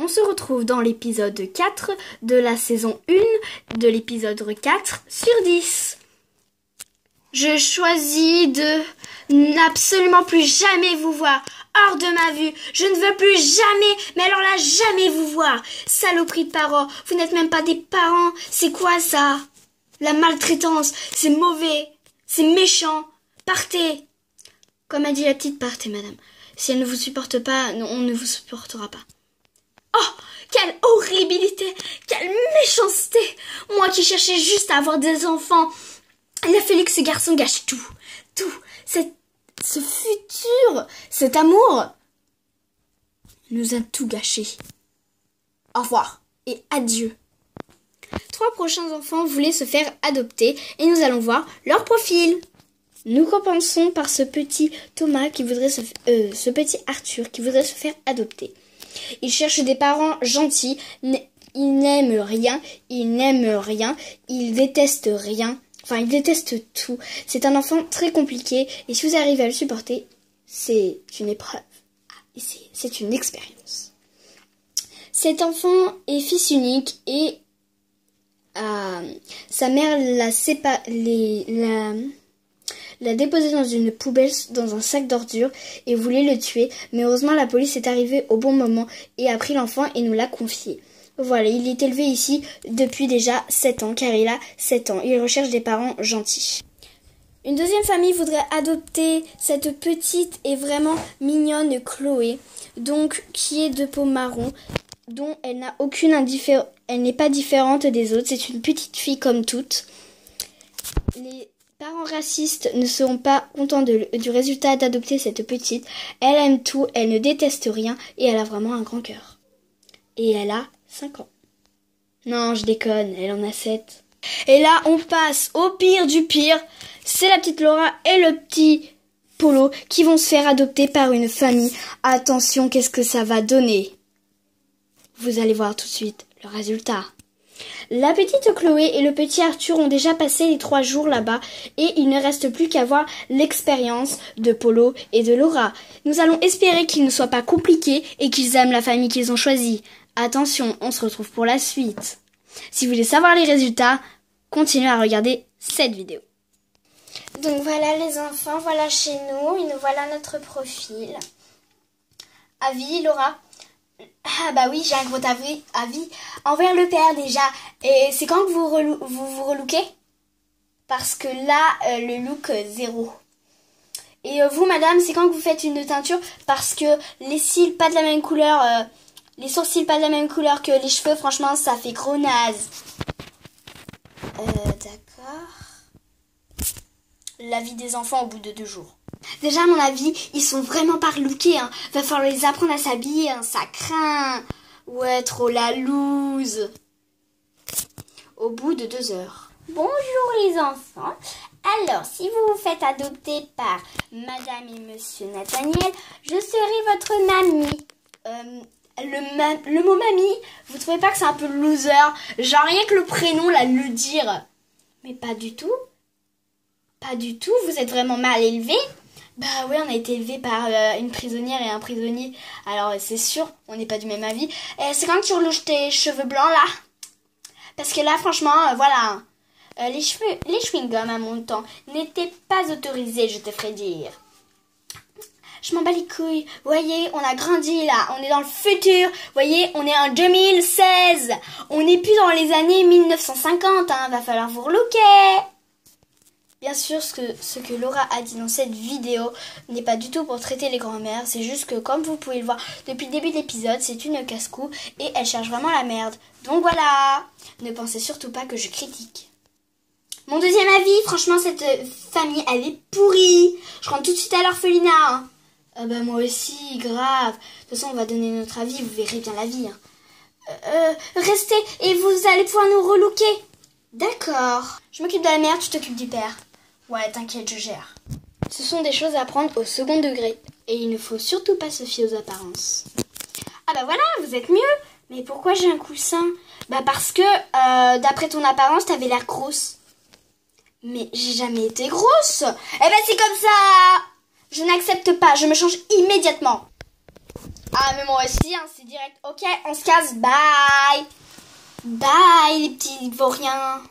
On se retrouve dans l'épisode 4 de la saison 1 de l'épisode 4 sur 10. Je choisis de n'absolument plus jamais vous voir. Hors de ma vue. Je ne veux plus jamais, mais alors là, jamais vous voir. Saloperie de parents. Vous n'êtes même pas des parents. C'est quoi ça? La maltraitance. C'est mauvais. C'est méchant. Partez. Comme a dit la petite, partez, madame. Si elle ne vous supporte pas, on ne vous supportera pas. Oh, quelle horribilité, quelle méchanceté. Moi qui cherchais juste à avoir des enfants. Il a fallu que ce garçon gâche tout. Ce futur, cet amour, nous a tout gâché. Au revoir et adieu. 3 prochains enfants voulaient se faire adopter et nous allons voir leur profil. Nous commençons par ce petit Thomas qui voudrait ce petit Arthur qui voudrait se faire adopter. Il cherche des parents gentils, il n'aime rien, il déteste rien. Enfin, il déteste tout. C'est un enfant très compliqué et si vous arrivez à le supporter, c'est une épreuve. C'est une expérience. Cet enfant est fils unique et sa mère l'a déposé dans une poubelle, dans un sac d'ordures et voulait le tuer. Mais heureusement, la police est arrivée au bon moment et a pris l'enfant et nous l'a confié. Voilà, il est élevé ici depuis déjà 7 ans, car il a 7 ans. Il recherche des parents gentils. Une deuxième famille voudrait adopter cette petite et vraiment mignonne Chloé, donc qui est de peau marron, dont elle n'a elle n'est pas différente des autres. C'est une petite fille comme toutes. Les parents racistes ne seront pas contents du résultat d'adopter cette petite. Elle aime tout, elle ne déteste rien et elle a vraiment un grand cœur. Et elle a 5 ans. Non, je déconne, elle en a 7. Et là, on passe au pire du pire. C'est la petite Laura et le petit Polo qui vont se faire adopter par une famille. Attention, qu'est-ce que ça va donner? Vous allez voir tout de suite le résultat. La petite Chloé et le petit Arthur ont déjà passé les 3 jours là-bas et il ne reste plus qu'à voir l'expérience de Polo et de Laura. Nous allons espérer qu'ils ne soient pas compliqués et qu'ils aiment la famille qu'ils ont choisie. Attention, on se retrouve pour la suite. Si vous voulez savoir les résultats, continuez à regarder cette vidéo. Donc voilà les enfants, voilà chez nous, et nous voilà notre profil. Avis, Laura? Ah bah oui, j'ai un gros avis envers le père déjà. Et c'est quand que vous relookez? Parce que là, le look 0. Et vous, madame, c'est quand que vous faites une teinture? Parce que les cils pas de la même couleur, les sourcils pas de la même couleur que les cheveux, franchement, ça fait gros naze. D'accord. L'avis des enfants au bout de 2 jours. Déjà, à mon avis, ils sont vraiment pas relookés, hein. Va falloir les apprendre à s'habiller, hein. Ça craint. Ouais, trop la loose. Au bout de 2 heures. Bonjour les enfants. Alors, si vous vous faites adopter par Madame et Monsieur Nathaniel, je serai votre mamie. Le mot mamie, vous trouvez pas que c'est un peu loser? Genre rien que le prénom, là, le dire. Mais pas du tout. Pas du tout, vous êtes vraiment mal élevés. Bah oui, on a été élevés par une prisonnière et un prisonnier. Alors c'est sûr, on n'est pas du même avis. C'est quand tu relouches tes cheveux blancs là? Parce que là, franchement, voilà. Les chewing-gums à mon temps n'étaient pas autorisés, je te ferai dire. Je m'en bats les couilles. Vous voyez, on a grandi là. On est dans le futur. Vous voyez, on est en 2016. On n'est plus dans les années 1950. Hein. Va falloir vous relooker. Bien sûr, ce que Laura a dit dans cette vidéo n'est pas du tout pour traiter les grands-mères. C'est juste que, comme vous pouvez le voir depuis le début de l'épisode, c'est une casse-cou et elle cherche vraiment la merde. Donc voilà. Ne pensez surtout pas que je critique. Mon deuxième avis, franchement, cette famille, elle est pourrie. Je rentre tout de suite à l'orphelinat. Hein. Ah bah moi aussi, grave. De toute façon, on va donner notre avis, vous verrez bien la vie. Hein. Restez et vous allez pouvoir nous relooker. D'accord. Je m'occupe de la mère, tu t'occupes du père. Ouais, t'inquiète, je gère. Ce sont des choses à prendre au second degré. Et il ne faut surtout pas se fier aux apparences. Ah bah voilà, vous êtes mieux. Mais pourquoi j'ai un coussin? Bah parce que, d'après ton apparence, t'avais l'air grosse. Mais j'ai jamais été grosse. Eh ben c'est comme ça. Je n'accepte pas, je me change immédiatement. Ah, mais moi aussi, hein, c'est direct. Ok, on se casse. Bye. Bye, les petits vauriens.